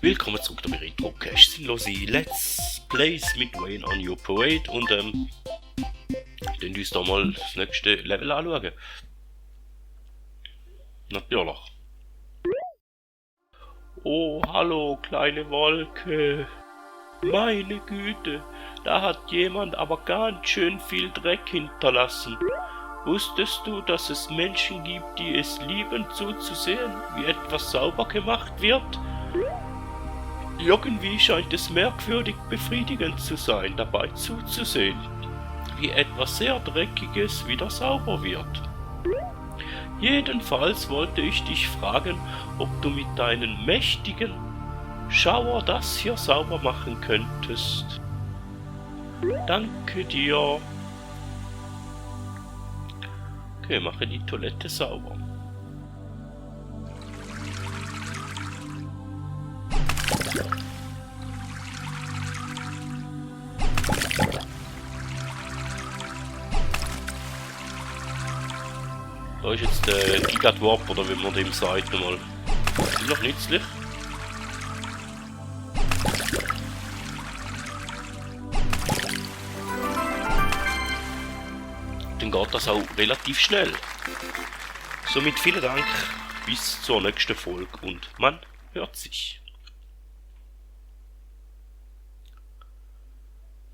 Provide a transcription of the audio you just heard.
Willkommen zurück bei Retro Cash Sinnlose Let's Plays mit Wayne on Your Parade und dann uns da mal das nächste Level anschauen. Natürlich. Oh, hallo, kleine Wolke. Meine Güte, da hat jemand aber ganz schön viel Dreck hinterlassen. Wusstest du, dass es Menschen gibt, die es lieben zuzusehen, wie etwas sauber gemacht wird? Irgendwie scheint es merkwürdig befriedigend zu sein, dabei zuzusehen, wie etwas sehr Dreckiges wieder sauber wird. Jedenfalls wollte ich dich fragen, ob du mit deinen mächtigen Schauer das hier sauber machen könntest. Danke dir. Okay, mache die Toilette sauber. Da ist jetzt der Gigatwarp, oder wie man dem sagt, nochmal. Ist noch nützlich. Dann geht das auch relativ schnell. Somit vielen Dank, bis zur nächsten Folge und man hört sich.